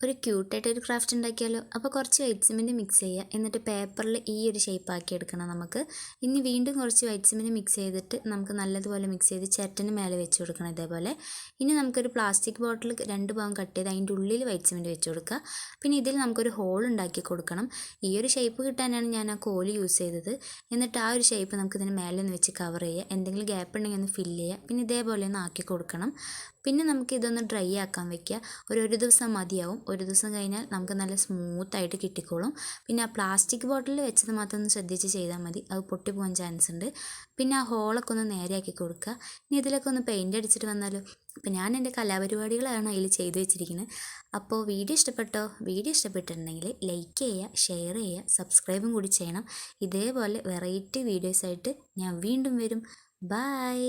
ഒരു ക്യൂട്ടായിട്ടൊരു ക്രാഫ്റ്റ് ഉണ്ടാക്കിയാലോ. അപ്പോൾ കുറച്ച് വൈറ്റ് സിമെൻറ്റ് മിക്സ് ചെയ്യുക, എന്നിട്ട് പേപ്പറിൽ ഈ ഒരു ഷേപ്പ് ആക്കി എടുക്കണം നമുക്ക്. ഇനി വീണ്ടും കുറച്ച് വൈറ്റ് സിമെൻറ്റ് മിക്സ് ചെയ്തിട്ട് നമുക്ക് നല്ലതുപോലെ മിക്സ് ചെയ്ത് ചിരട്ടന് മേലെ വെച്ച് കൊടുക്കണം ഇതേപോലെ. ഇനി നമുക്കൊരു പ്ലാസ്റ്റിക് ബോട്ടിൽ 2 ഭാഗം കട്ട് ചെയ്ത് അതിൻ്റെ ഉള്ളിൽ വൈറ്റ് സിമെൻറ്റ് വെച്ച് കൊടുക്കുക. പിന്നെ ഇതിൽ നമുക്കൊരു ഹോൾ ഉണ്ടാക്കി കൊടുക്കണം. ഈ ഒരു ഷേപ്പ് കിട്ടാനാണ് ഞാൻ ആ കോല് യൂസ് ചെയ്തത്. എന്നിട്ട് ആ ഒരു ഷേപ്പ് നമുക്ക് ഇതിന് മേലെ ഒന്ന് വെച്ച് കവർ ചെയ്യുക, എന്തെങ്കിലും ഗ്യാപ്പ് ഉണ്ടെങ്കിൽ ഒന്ന് ഫില്ല് ചെയ്യുക. പിന്നെ ഇതേപോലെ ഒന്ന് ആക്കി കൊടുക്കണം. പിന്നെ നമുക്ക് ഇതൊന്ന് ഡ്രൈ ആക്കാൻ വെക്കുക. ഒരു ദിവസം മതിയാവും. ഒരു ദിവസം കഴിഞ്ഞാൽ നമുക്ക് നല്ല സ്മൂത്തായിട്ട് കിട്ടിക്കോളും. പിന്നെ ആ പ്ലാസ്റ്റിക് ബോട്ടിൽ വെച്ചത് മാത്രം ഒന്ന് ശ്രദ്ധിച്ച് ചെയ്താൽ മതി, അത് പൊട്ടിപ്പോകാൻ ചാൻസ് ഉണ്ട്. പിന്നെ ആ ഹോളൊക്കെ ഒന്ന് നേരെയാക്കി കൊടുക്കുക. ഇനി ഇതിലൊക്കെ ഒന്ന് പെയിൻ്റ് അടിച്ചിട്ട് വന്നാലോ. അപ്പോൾ ഞാൻ എൻ്റെ കലാപരിപാടികളാണ് അതിൽ ചെയ്തു വെച്ചിരിക്കുന്നത്. അപ്പോൾ വീഡിയോ ഇഷ്ടപ്പെട്ടോ? വീഡിയോ ഇഷ്ടപ്പെട്ടിട്ടുണ്ടെങ്കിൽ ലൈക്ക് ചെയ്യുക, ഷെയർ ചെയ്യുക, സബ്സ്ക്രൈബും കൂടി ചെയ്യണം. ഇതേപോലെ വെറൈറ്റി വീഡിയോസായിട്ട് ഞാൻ വീണ്ടും വരും. ബൈ.